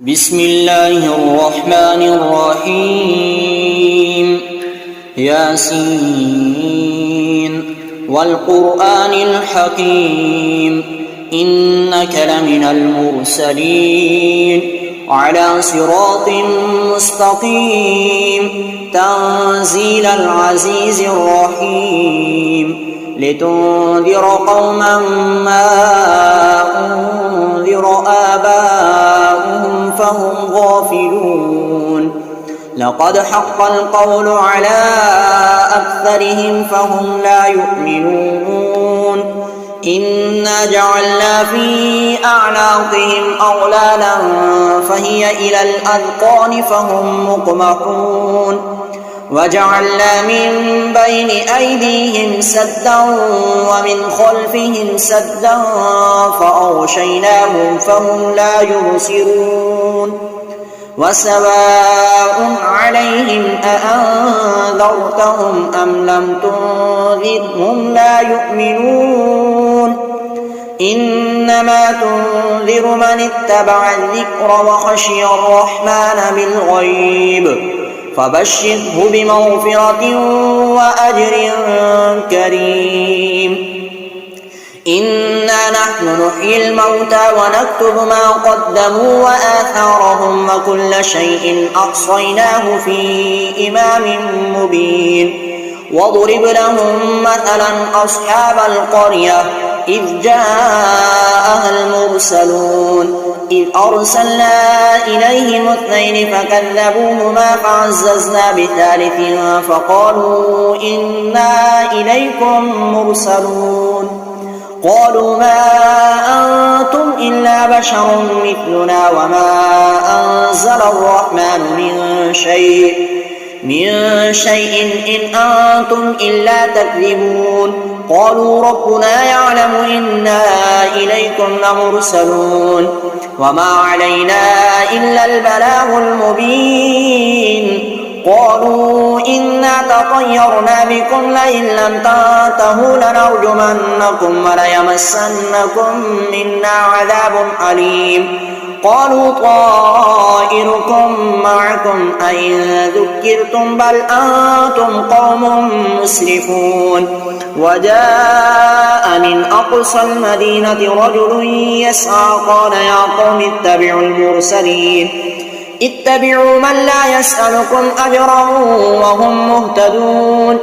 بسم الله الرحمن الرحيم ياسين والقرآن الحكيم إنك لمن المرسلين على صراط مستقيم تنزيل العزيز الرحيم لتنذر قوما ما أنذر آباؤهم فهم غافلون لقد حق القول على أكثرهم فهم لا يؤمنون إنا جعلنا في أعناقهم أغلالا فهي إلى الأذقان فهم مقمحون وجعلنا من بين أيديهم سدا ومن خلفهم سدا فأغشيناهم فهم لا يبصرون وسواء عليهم أأنذرتهم أم لم تنذرهم لا يؤمنون إنما تنذر من اتبع الذكر وخشي الرحمن بالغيب فبشره بمغفرة وأجر كريم إنا نحن نحيي الموتى ونكتب ما قدموا وآثارهم وكل شيء أحصيناه في إمام مبين واضرب لهم مثلا أصحاب القرية إذ جاءها المرسلون إذ أرسلنا إليهم اثنين فكذبوهما فعززنا بثالث فقالوا إنا إليكم مرسلون قالوا ما أنتم إلا بشر مثلنا وما أنزل الرحمن من شيء إن أنتم إلا تكذبون قالوا ربنا يعلم إنا إليكم لمرسلون وما علينا إلا البلاغ المبين قالوا إنا تطيرنا بكم لئن لم تنتهوا لنرجمنكم وليمسنكم منا عذاب أليم قالوا طائركم معكم أئن ذكرتم بل أنتم قوم مسرفون وجاء من أقصى المدينة رجل يسعى قال يا قوم اتبعوا المرسلين اتبعوا من لا يسألكم أجرا وهم مهتدون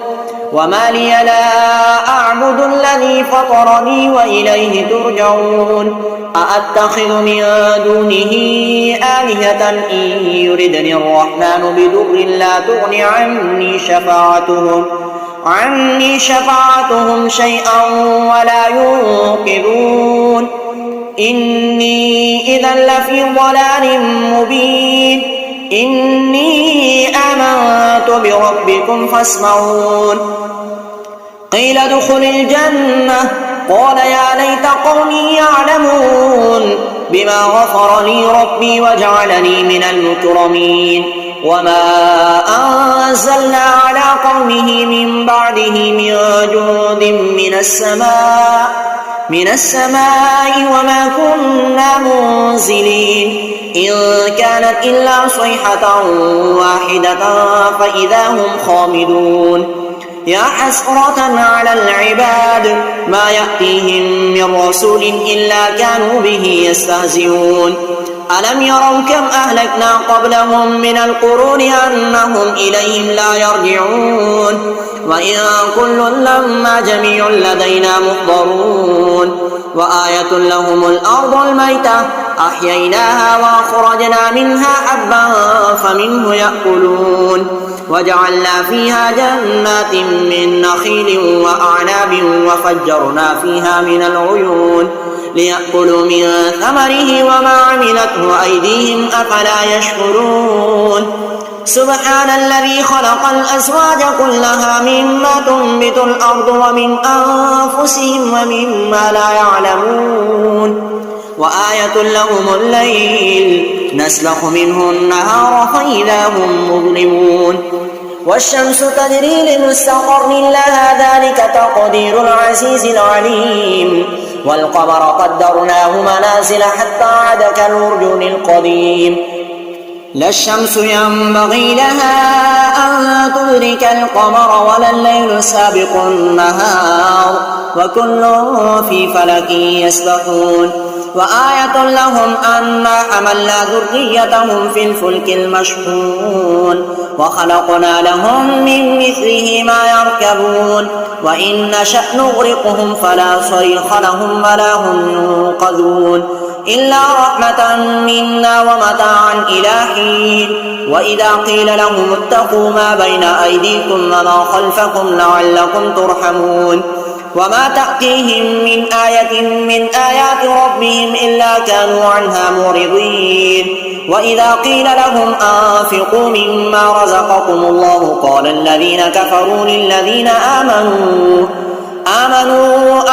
وما لي لا أعبد الذي فطرني وإليه ترجعون أأتخذ من دونه آلهة إن يردني الرحمن بضر لا تغن عني شفاعتهم شيئا ولا ينقذون إني إذا لفي ضلال مبين إني آمنت بربكم فاسمعون قيل ادخل الجنة قال يا ليت قومي يعلمون بما غفر لي ربي وجعلني من المكرمين وما أنزلنا على قومه من بعده من جند من السماء وما كنا منزلين إن كانت إلا صيحة واحدة فإذا هم خامدون يا حسرة على العباد ما يأتيهم من رسول إلا كانوا به يستهزئون ألم يروا كم أهلكنا قبلهم من القرون أنهم إليهم لا يرجعون وإن كل لما جميع لدينا محضرون وآية لهم الأرض الميتة أحييناها وأخرجنا منها حبا فمنه يأكلون وجعلنا فيها جنات من نخيل وأعناب وفجرنا فيها من العيون ليأكلوا من ثمره وما عملته أيديهم أفلا يشكرون سبحان الذي خلق الأزواج كلها مما تنبت الأرض ومن أنفسهم ومما لا يعلمون وآية لهم الليل نسلخ منه النهار فإذا هم مظلمون والشمس تجري لمستقر لها ذلك تقدير العزيز العليم والقمر قدرناه منازل حتى عاد كالعرجون القديم لا الشمس ينبغي لها أن تدرك القمر ولا الليل سابق النهار وكل في فلك يسبحون وآية لهم أنا حملنا ذريتهم في الفلك المشحون وخلقنا لهم من مثله ما يركبون وإن نشأ نغرقهم فلا صريخ لهم ولا هم ينقذون إلا رحمة منا ومتاعا إلى حين وإذا قيل لهم اتقوا ما بين أيديكم وما خلفكم لعلكم ترحمون وما تأتيهم من آية من آيات ربهم إلا كانوا عنها معرضين وإذا قيل لهم أنفقوا مما رزقكم الله قال الذين كفروا للذين آمنوا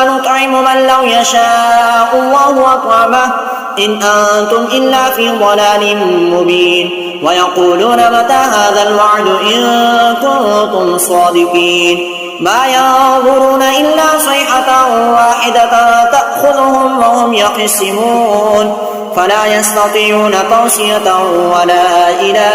أنطعم من لو يشاء الله أطعمه إن أنتم إلا في ضلال مبين ويقولون متى هذا الوعد إن كنتم صادقين ما ينظرون إلا صيحة واحدة تأخذهم وهم يخصمون فلا يستطيعون توصية ولا إلى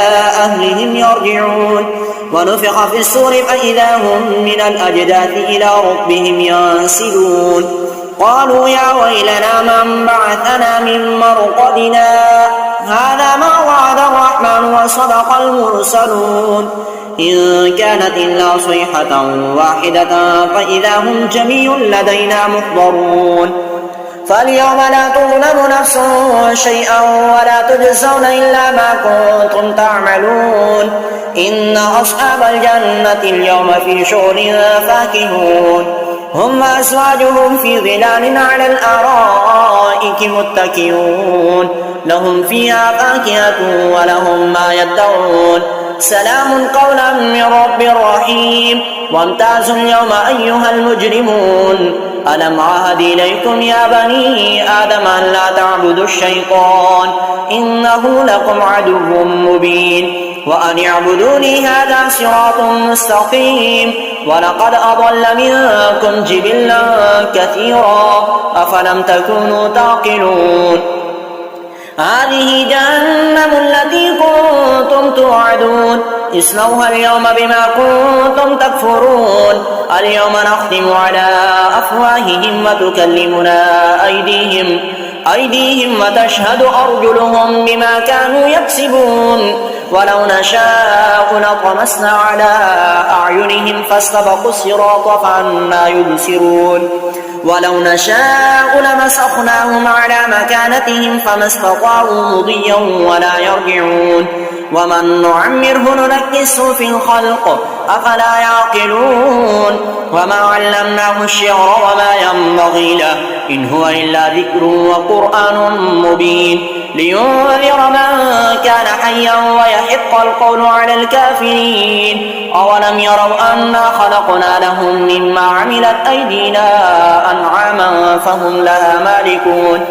أهلهم يرجعون ونفخ في السور فإذا هم من الأجداث إلى ربهم ينسلون قالوا يا ويلنا من بعثنا من مرقدنا هذا ما وعد الرحمن وصدق المرسلون إن كانت إلا صيحة واحدة فإذا هم جميع لدينا محضرون فاليوم لا تظلم نفس شيئا ولا تجزون إلا ما كنتم تعملون إن أصحاب الجنة اليوم في شغل فاكهون هم وأزواجهم في ظلال على الأرائك متكئون لهم فيها فاكهة ولهم ما يدعون سلام قولا من رب رحيم وامتازوا اليوم أيها المجرمون ألم عهد إليكم يا بني آدم أن لا تعبدوا الشيطان إنه لكم عدو مبين وأن اعبدوني هذا صراط مستقيم ولقد أضل منكم جبلا كثيرا أفلم تكونوا تعقلون هذه جهنم التي كنتم توعدون اصلوها اليوم بما كنتم تكفرون اليوم نختم على أفواههم وتكلمنا أيديهم وتشهد أرجلهم بما كانوا يكسبون ولو نشاء لطمسنا على أعينهم فاستبقوا الصراط فأنى يبصرون ولو نشاء لمسخناهم على مكانتهم فما استطاعوا مضيا ولا يرجعون ومن نعمره ننكسه في الخلق أفلا يعقلون وما علمناه الشعر وما ينبغي له إن هو إلا ذكر وقرآن مبين لينذر من كان حيا ويحق القول على الكافرين أولم يروا أنا خلقنا لهم مما عملت أيدينا أنعاما فهم لها مالكون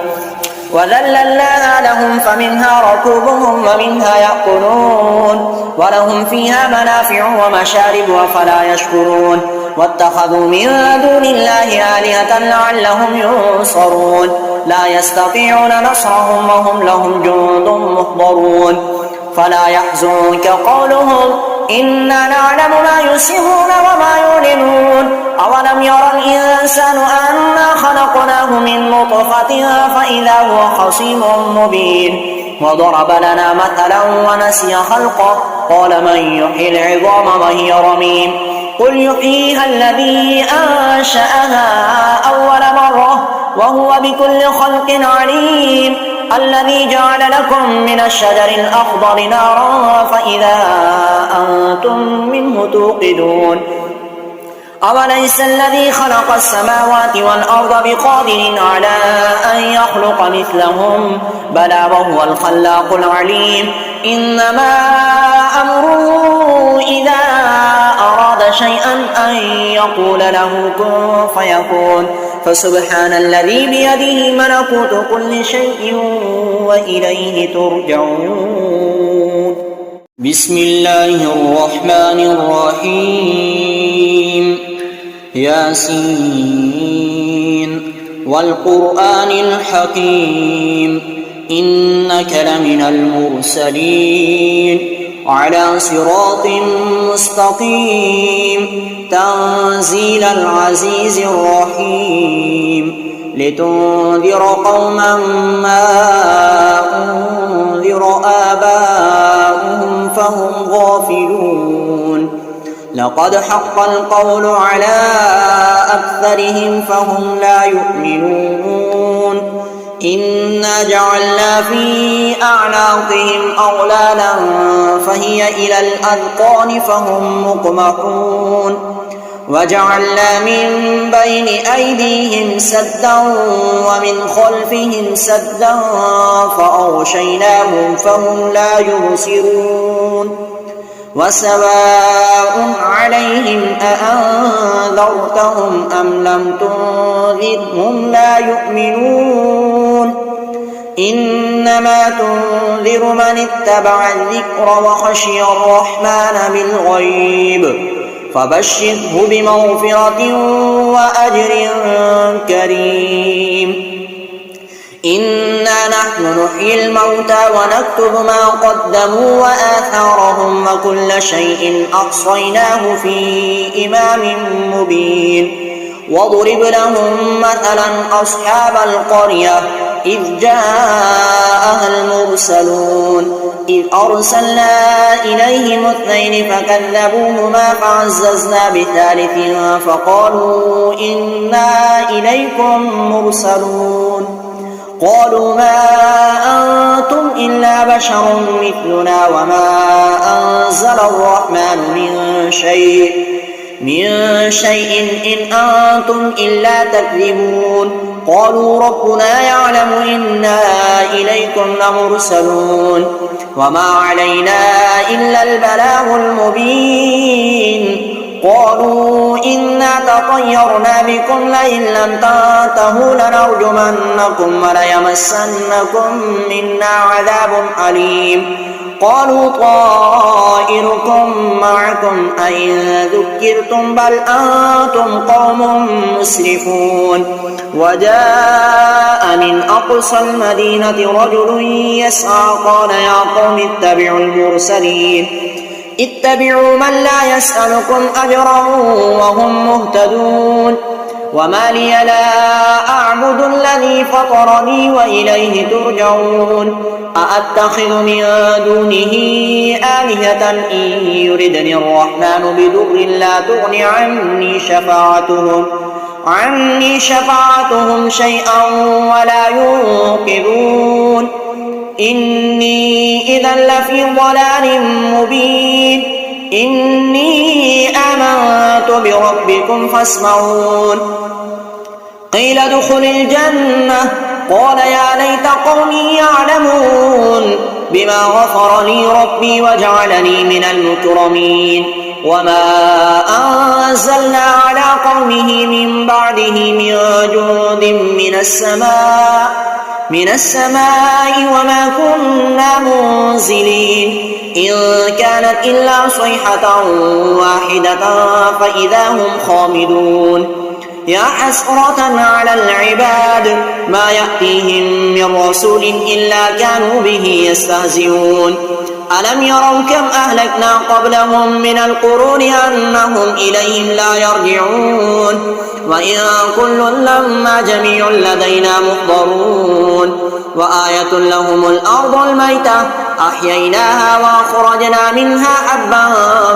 وذللناها لهم فمنها ركوبهم ومنها يأكلون ولهم فيها منافع ومشارب أفلا يشكرون واتخذوا من دون الله آلهة لعلهم ينصرون لا يستطيعون نصرهم وهم لهم جند محضرون فلا يحزنك قولهم إنا نعلم ما يسرون وما يعلنون أولم يرى الإنسان أنا خلقناه من نطفة فإذا هو خصيم مبين وضرب لنا مثلا ونسي خلقه قال من يحيي العظام وهي رميم قل يحييها الذي أنشأها أول مرة وهو بكل خلق عليم الذي جعل لكم من الشجر الأخضر نارا فإذا أنتم منه توقدون أوليس الذي خلق السماوات والأرض بقادر على أن يخلق مثلهم بلى وهو الخلاق العليم إنما أمره إذا أراد شيئا أن يقول له كن فيكون فسبحان الذي بيده ملكوت كل شيء وإليه ترجعون بسم الله الرحمن الرحيم ياسين والقرآن الحكيم إنك لمن المرسلين على صراط مستقيم تنزيل العزيز الرحيم لتنذر قوما ما أنذر آباؤهم فهم غافلون لقد حق القول على أكثرهم فهم لا يؤمنون إنا جعلنا في أعناقهم أغلالا فهي إلى الأذقان فهم مقمحون وجعلنا من بين أيديهم سدا ومن خلفهم سدا فأغشيناهم فهم لا يبصرون وسواء عليهم أأنذرتهم أم لم تنذرهم لا يؤمنون إنما تنذر من اتبع الذكر وخشي الرحمن بالغيب فبشره بمغفرة وأجر كريم إنا نحن نحيي الموتى ونكتب ما قدموا وآثارهم وكل شيء أحصيناه في إمام مبين واضرب لهم مثلا أصحاب القرية إذ جاءها المرسلون إذ أرسلنا إليهم اثنين فكذبوهما فعززنا بثالث فقالوا إنا إليكم مرسلون قالوا ما أنتم إلا بشر مثلنا وما أنزل الرحمن من شيء إن أنتم إلا تكذبون قالوا ربنا يعلم إنا إليكم لمرسلون وما علينا إلا البلاغ المبين قالوا إنا تطيرنا بكم لئن لم تنتهوا لنرجمنكم وليمسنكم منا عذاب أليم قالوا طائركم معكم أئن ذكرتم بل أنتم قوم مسرفون وجاء من أقصى المدينة رجل يسعى قال يا قوم اتبعوا المرسلين اتبعوا من لا يسألكم أجرا وهم مهتدون وما لي لا أعبد الذي فطرني وإليه ترجعون أأتخذ من دونه آلهة إن يردني الرحمن بضر لا تغن عني شفاعتهم شيئا ولا ينقذون إني إذا لفي ضلال مبين إني آمنت بربكم فاسمعون قيل ادخل الجنة قال يا ليت قومي يعلمون بما غفر لي ربي وجعلني من المكرمين وما أنزلنا على قومه من بعده من جند من السماء وما كنا منزلين إن كانت إلا صيحة واحدة فإذا هم خامدون يا حسرة على العباد ما يأتيهم من رسول إلا كانوا به يستهزئون ألم يروا كم أهلكنا قبلهم من القرون أنهم إليهم لا يرجعون وإن كل لما جميع لدينا محضرون وآية لهم الأرض الميتة أحييناها وأخرجنا منها حبا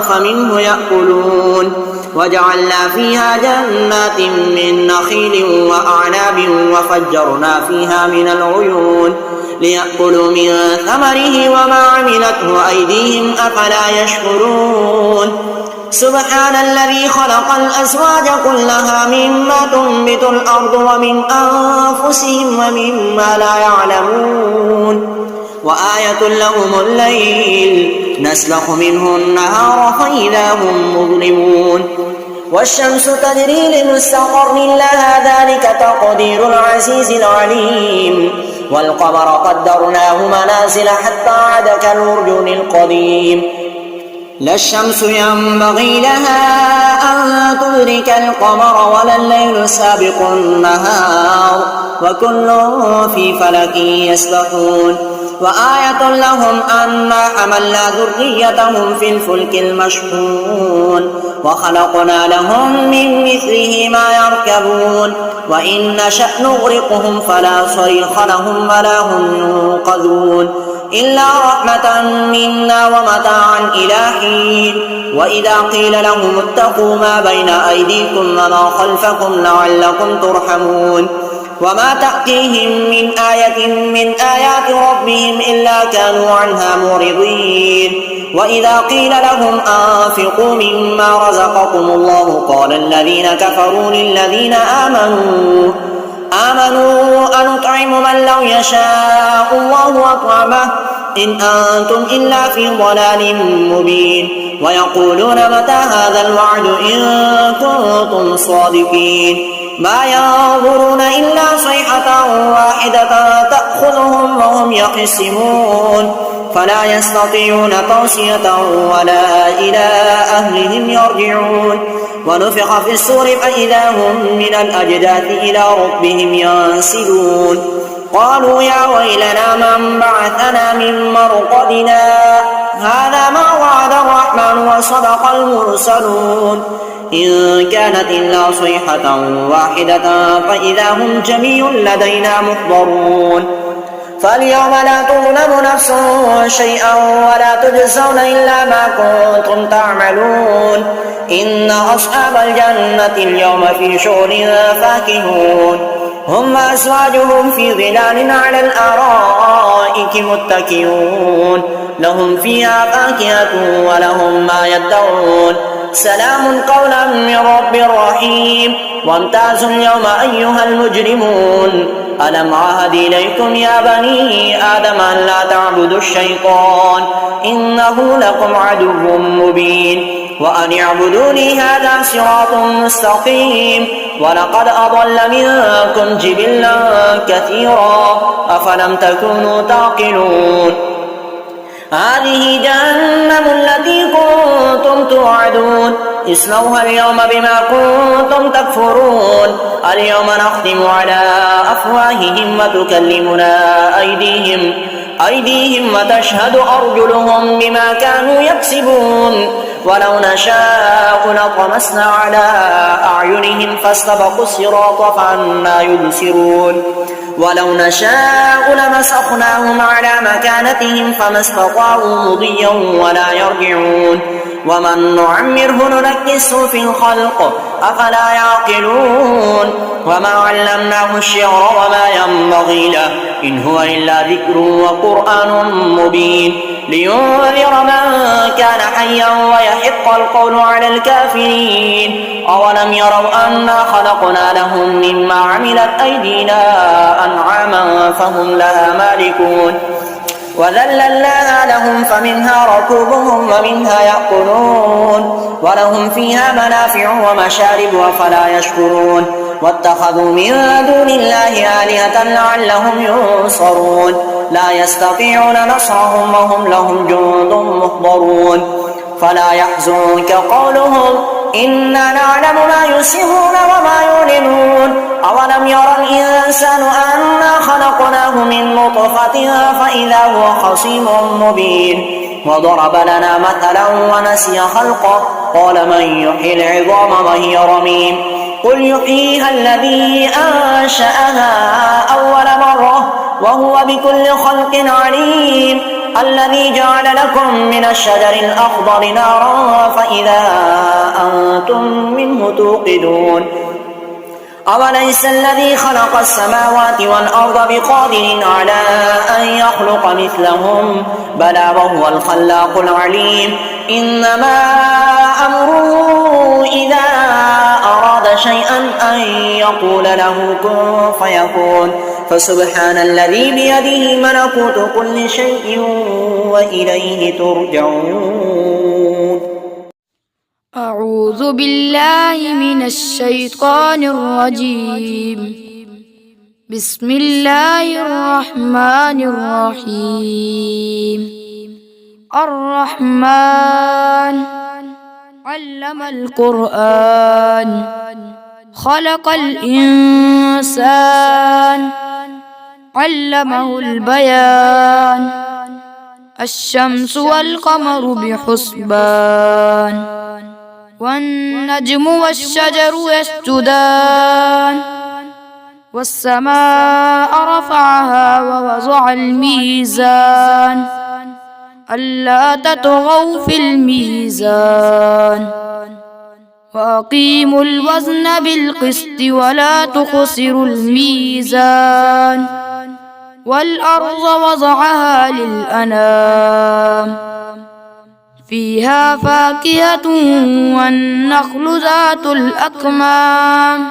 فمنه يأكلون وجعلنا فيها جنات من نخيل وأعناب وفجرنا فيها من العيون ليأكلوا من ثمره وما عملته أيديهم أفلا يشكرون سبحان الذي خلق الأزواج كلها مما تنبت الأرض ومن أنفسهم ومما لا يعلمون وآية لهم الليل نسلخ منه النهار فإذا هم مظلمون والشمس تجري لمستقر لها ذلك تقدير العزيز العليم والقمر قدرناه منازل حتى عاد كالعرجون القديم لا الشمس ينبغي لها أن تدرك القمر ولا الليل سابق النهار وكل في فلك يسبحون وآية لهم أنا حملنا ذريتهم في الفلك المشحون وخلقنا لهم من مثله ما يركبون وإن نشأ نغرقهم فلا صريخ لهم ولا هم ينقذون إلا رحمة منا ومتاعا إلى حين وإذا قيل لهم اتقوا ما بين أيديكم وما خلفكم لعلكم ترحمون وما تأتيهم من آية من آيات ربهم إلا كانوا عنها معرضين وإذا قيل لهم أنفقوا مما رزقكم الله قال الذين كفروا للذين آمنوا أنطعم من لو يشاء الله أطعمه إن أنتم إلا في ضلال مبين ويقولون متى هذا الوعد إن كنتم صادقين ما ينظرون إلا صيحة واحدة تأخذهم وهم يخصمون فلا يستطيعون توصية ولا إلى أهلهم يرجعون ونفخ في الصور فإذا هم من الأجداث إلى ربهم ينسلون قالوا يا ويلنا من بعثنا من مرقدنا هذا ما وعد الرحمن وصدق المرسلون إن كانت إلا صيحة واحدة فإذا هم جميع لدينا محضرون فاليوم لا تظلم نفس شيئا ولا تجزون إلا ما كنتم تعملون إن أصحاب الجنة اليوم في شغل فاكهون هم أزواجهم في ظلال على الأرائك متكئون لهم فيها فاكهة ولهم ما يدعون سلام قولا من رب رحيم وامتازوا اليوم أيها المجرمون ألم عهد إليكم يا بني آدم أن لا تعبدوا الشيطان إنه لكم عدو مبين وأن اعبدوني هذا صراط مستقيم ولقد أضل منكم جبلا كثيرا أفلم تكونوا تعقلون هذه جهنم التي كنتم توعدون اصلوها اليوم بما كنتم تكفرون اليوم نختم على أفواههم وتكلمنا أيديهم وتشهد أرجلهم بما كانوا يكسبون ولو نشاء لطمسنا على أعينهم فاستبقوا الصراط فأنى يبصرون ولو نشاء لمسخناهم على مكانتهم فما استطاعوا مضيا ولا يرجعون ومن نعمره ننكسه في الخلق أفلا يعقلون وما علمناه الشعر وما ينبغي له إن هو إلا ذكر وقرآن مبين لينذر من كان حيا ويحق القول على الكافرين أولم يروا أنا خلقنا لهم مما عملت أيدينا أنعاما فهم لها مالكون وذللناها لهم فمنها ركوبهم ومنها يأكلون ولهم فيها منافع ومشارب أفلا يشكرون واتخذوا من دون الله آلهة لعلهم ينصرون لا يستطيعون نصرهم وهم لهم جند محضرون فلا يحزنك قولهم إنا نعلم ما يسرون وما يعلنون أولم يرى الإنسان أنا خلقناه من نطفة فإذا هو خصيم مبين وضرب لنا مثلا ونسي خلقه قال من يحيي العظام وهي رميم قل يحييها الذي أنشأها أول مرة وهو بكل خلق عليم الذي جعل لكم من الشجر الأخضر نارا فإذا أنتم منه توقدون أوليس الذي خلق السماوات والأرض بقادر على أن يخلق مثلهم بلى وهو الخلاق العليم إنما أمره إذا أراد شيئا أن يقول له كن فيكون فسبحان الذي بيده ملكوت كل شيء وإليه ترجعون أعوذ بالله من الشيطان الرجيم بسم الله الرحمن الرحيم الرحمن علم القرآن خلق الإنسان علمه البيان الشمس والقمر بحسبان والنجم والشجر يسجدان والسماء رفعها ووضع الميزان ألا تطغوا في الميزان وأقيموا الوزن بالقسط ولا تخسروا الميزان والأرض وضعها للأنام فيها فاكهة والنخل ذات الأكمام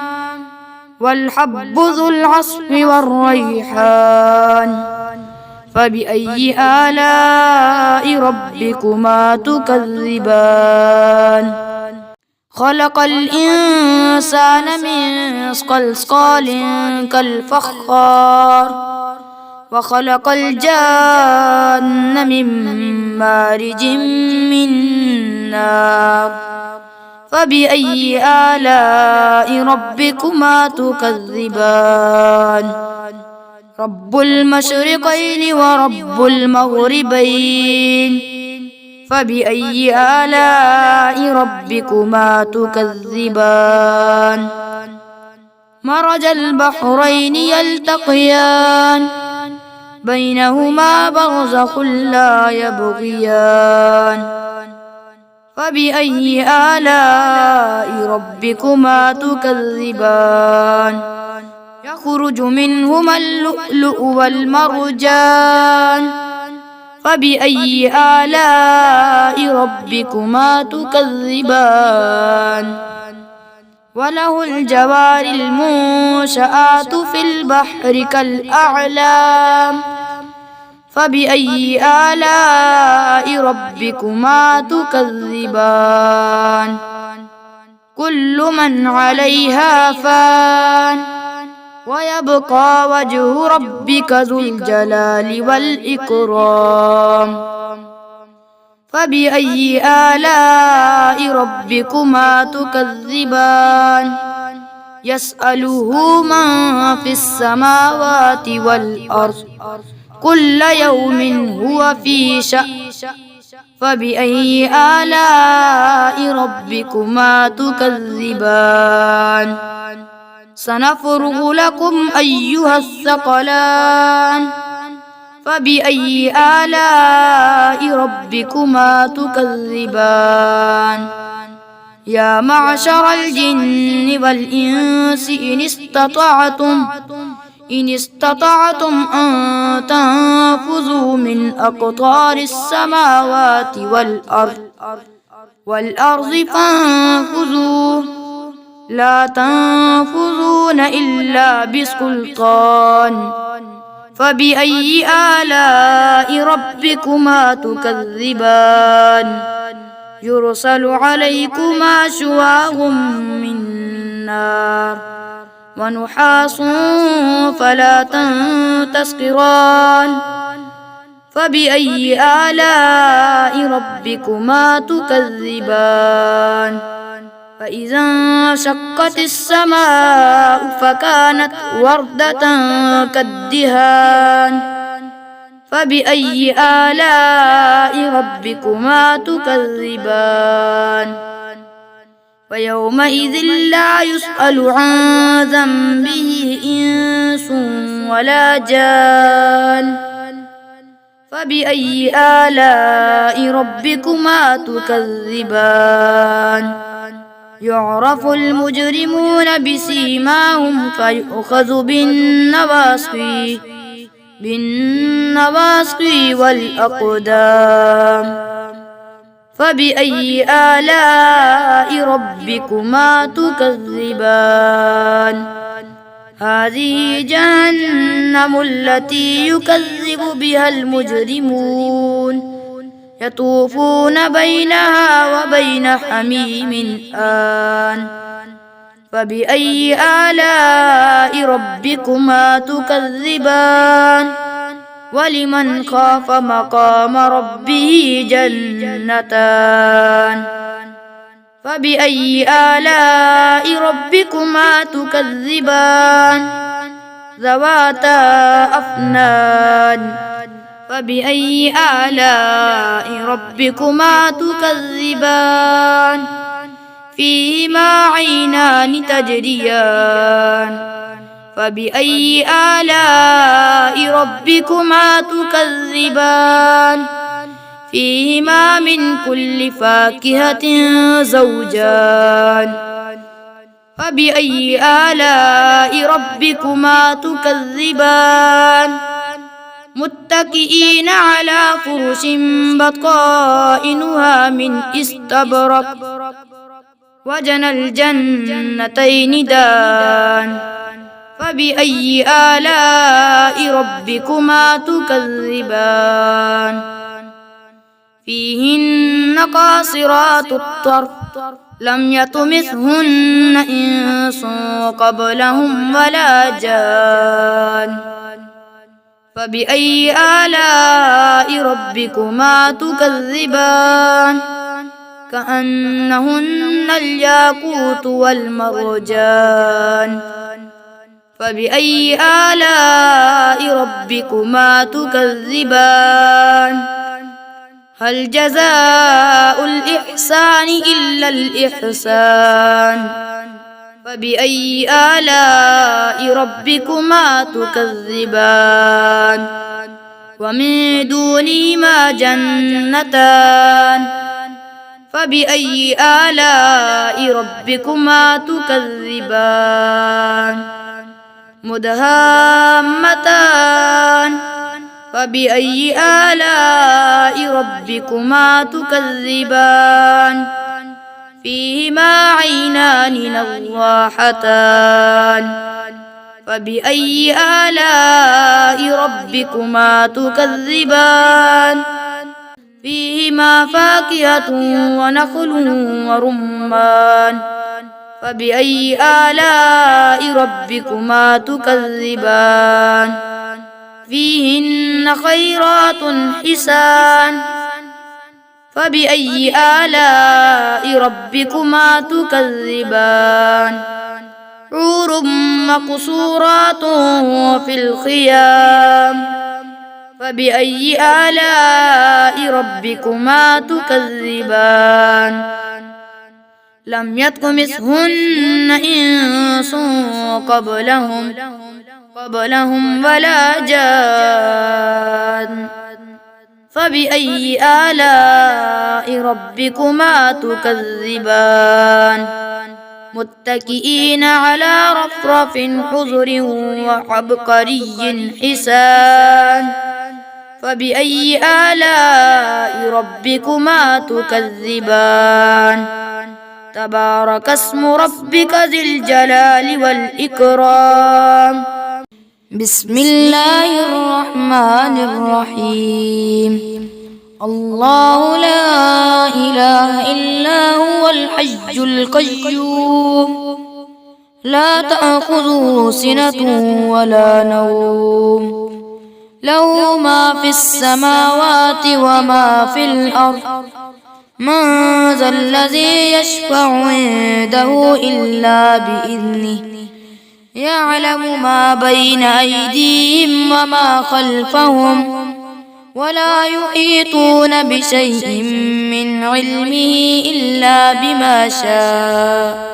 والحب ذو العصف والريحان فبأي آلاء ربكما تكذبان خلق الإنسان من صلصال كالفخار وخلق الجان من مارج من نار فبأي آلاء ربكما تكذبان رب المشرقين ورب المغربين فبأي آلاء ربكما تكذبان مرج البحرين يلتقيان بينهما برزخ لا يبغيان فبأي آلاء ربكما تكذبان يخرج منهما اللؤلؤ والمرجان فبأي آلاء ربكما تكذبان وله الجوار المنشآت في البحر كالأعلام فبأي آلاء ربكما تكذبان كل من عليها فان ويبقى وجه ربك ذو الجلال والإكرام فبأي آلاء ربكما تكذبان يسأله من في السماوات والأرض كل يوم هو في شأن فبأي آلاء ربكما تكذبان سنفرغ لكم أيها الثقلان فبأي آلاء ربكما تكذبان يا معشر الجن والإنس إن استطعتم أن تنفذوا من أقطار السماوات والأرض فانفذوا لا تنفذون إلا بسلطان فبأي آلاء ربكما تكذبان يرسل عليكما شواظ من نار ونحاس فلا تنتصران فبأي آلاء ربكما تكذبان فإذا انشقت السماء فكانت وردة كالدهان فبأي آلاء ربكما تكذبان ويومئذ لا يسأل عن ذنبه إنس ولا جان فبأي آلاء ربكما تكذبان يعرف المجرمون بسيماهم فيؤخذ بالنواصي والأقدام فبأي آلاء ربكما تكذبان هذه جهنم التي يكذب بها المجرمون يطوفون بينها وبين حميم آن فبأي آلاء ربكما تكذبان ولمن خاف مقام ربه جنتان فبأي آلاء ربكما تكذبان ذواتا أفنان فبأي آلاء ربكما تكذبان فيهما عينان تجريان فبأي آلاء ربكما تكذبان فيهما من كل فاكهة زوجان فبأي آلاء ربكما تكذبان متكئين على فرش بطائنها من استبرق وجنى الجنتين دان فبأي آلاء ربكما تكذبان فيهن قاصرات الطرف لم يطمثهن إنس قبلهم ولا جان فبأي آلاء ربكما تكذبان كأنهن الياقوت والمرجان فبأي آلاء ربكما تكذبان هل جزاء الإحسان إلا الإحسان فبأي آلاء ربكما تكذبان ومن دونهما جنتان فبأي آلاء ربكما تكذبان مدهامتان فبأي آلاء ربكما تكذبان فيهما عينان نضاحتان فبأي آلاء ربكما تكذبان فيهما فاكهة ونخل ورمان فبأي آلاء ربكما تكذبان فيهن خيرات حسان فبأي آلاء ربكما تكذبان حور مقصورات في الخيام فبأي آلاء ربكما تكذبان لم يطمثهن إنس قبلهم ولا جان فبأي آلاء ربكما تكذبان متكئين على رفرف خضر وعبقري حسان فبأي آلاء ربكما تكذبان تبارك اسم ربك ذي الجلال والإكرام بسم الله الرحمن الرحيم الله لا إله إلا هو الحي القيوم لا تأخذه سنة ولا نوم له ما في السماوات وما في الأرض من ذا الذي يشفع عنده إلا بإذنه يعلم ما بين أيديهم وما خلفهم ولا يحيطون بشيء من علمه إلا بما شاء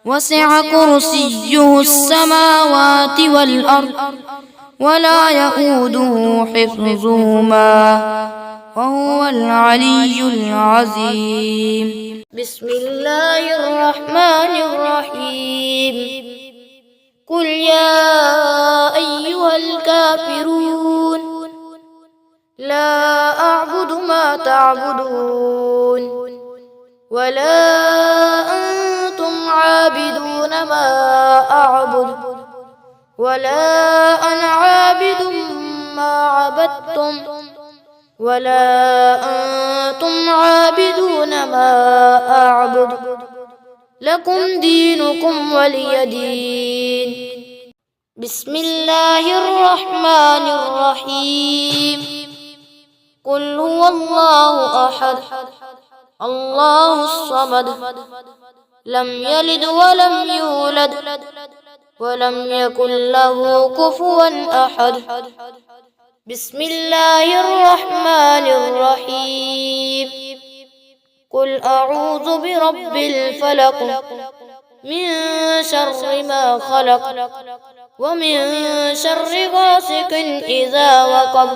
وسع كرسيه السماوات والأرض ولا يئوده حفظهما وهو العلي العظيم بسم الله الرحمن الرحيم قل يا أيها الكافرون لا أعبد ما تعبدون ولا أنتم عابدون ما أعبد ولا أنا عابد ما عبدتم ولا أنتم عابدون ما أعبد لكم دينكم ولي دين بسم الله الرحمن الرحيم قل هو الله أحد الله الصمد لم يلد ولم يولد ولم يكن له كفوا أحد بسم الله الرحمن الرحيم قل أعوذ برب الفلق من شر ما خلق ومن شر غاسق إذا وقب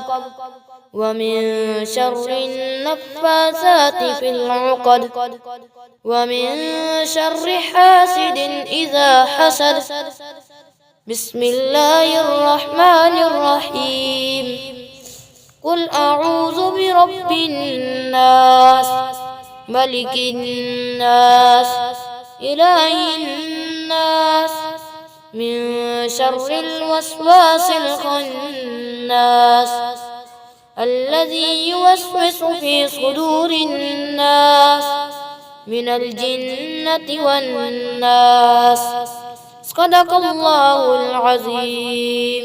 ومن شر النفاثات في العقد ومن شر حاسد إذا حسد بسم الله الرحمن الرحيم قل أعوذ برب الناس ملك الناس إله الناس من شر الوسواس الخناس الذي يوسوس في صدور الناس من الجنة والناس صدق الله العظيم.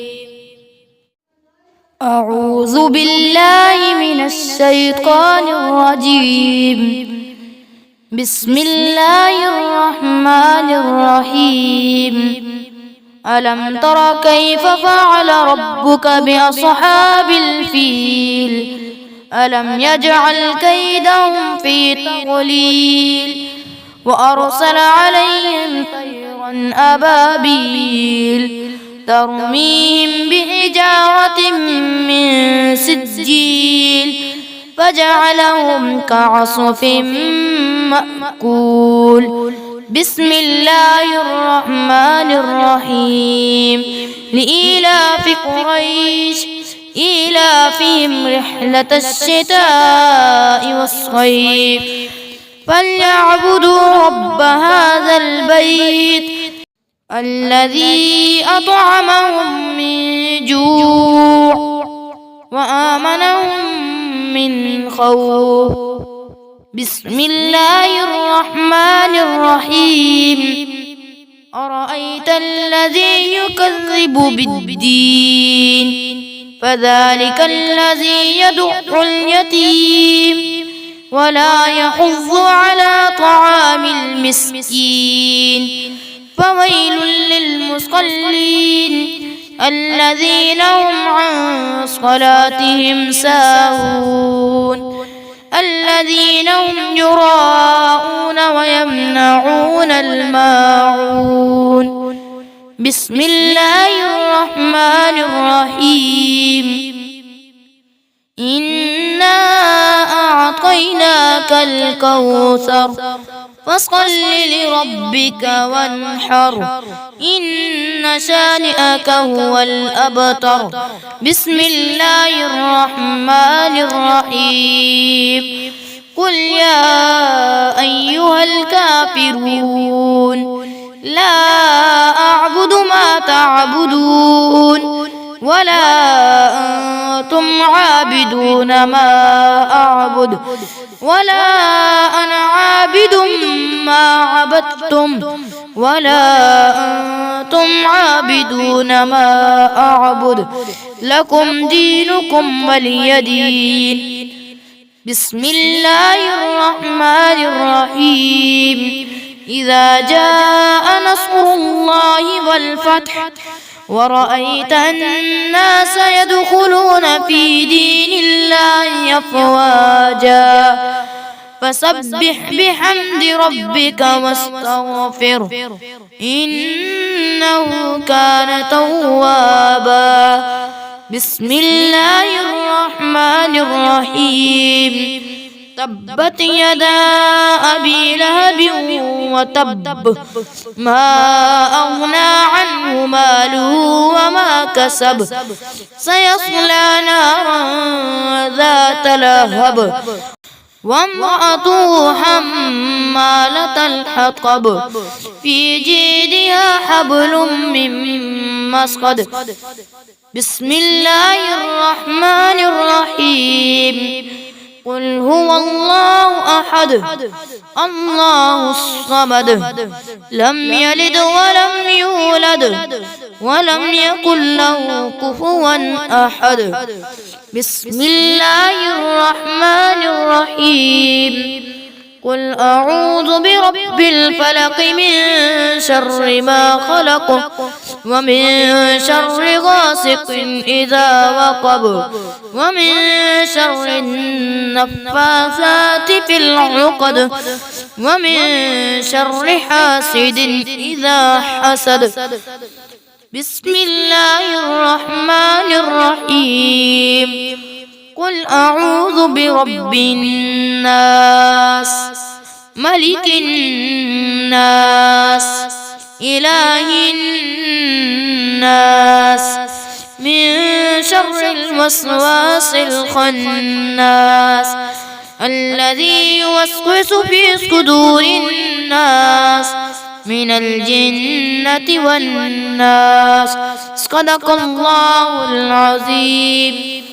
أعوذ بالله من الشيطان الرجيم. بسم الله الرحمن الرحيم. ألم تر كيف فعل ربك بأصحاب الفيل ألم يجعل كيدهم في تضليل وأرسل عليهم طيرا أبابيل ترميهم بحجارة من سجيل فجعلهم كعصف مأكول. بسم الله الرحمن الرحيم. لإيلاف قريش إيلافهم رحلة الشتاء والصيف فليعبدوا رب هذا البيت الذي أطعمهم من جوع وآمنهم من خوف. بسم الله الرحمن الرحيم. أرأيت الذي يكذب بالدين فذلك الذي يدع اليتيم ولا يحض على طعام المسكين فويل للمصلين الذين هم عن صلاتهم ساهون الذين هم يراءون ويمنعون الماعون. بسم الله الرحمن الرحيم. إنا أعطيناك الكوثر فصل لربك وانحر إن شانئك هو الأبتر. بسم الله الرحمن الرحيم. قل يا أيها الكافرون لا أعبد ما تعبدون ولا أنتم عابدون ما أعبد ولا أنا عابد ما عبدتم ولا أنتم عابدون ما أعبد لكم دينكم ولي دين. بسم الله الرحمن الرحيم. إذا جاء نصر الله والفتح ورأيت الناس يدخلون في دين الله أفواجا فسبح بحمد ربك واستغفره إنه كان توابا. بسم الله الرحمن الرحيم. تبت يدا أبي لهب وتب ما أغنى عنه ماله وما كسب سيصلى نارا ذات لهب وامرأته حمالة الحطب في جيدها حبل من مسقد. بسم الله الرحمن الرحيم. قل هو الله أحد الله الصمد لم يلد ولم يولد ولم يكن له كفوا أحد بسم الله الرحمن الرحيم قل أعوذ برب الفلق من شر ما خلق ومن شر غاسق إذا وقب ومن شر النفاثات في العقد ومن شر حاسد إذا حسد بسم الله الرحمن الرحيم قل أعوذ برب الناس ملك الناس إله الناس من شر الوسواس الخناس الذي يوسوس في صدور الناس من الجنة والناس صدق الله العظيم.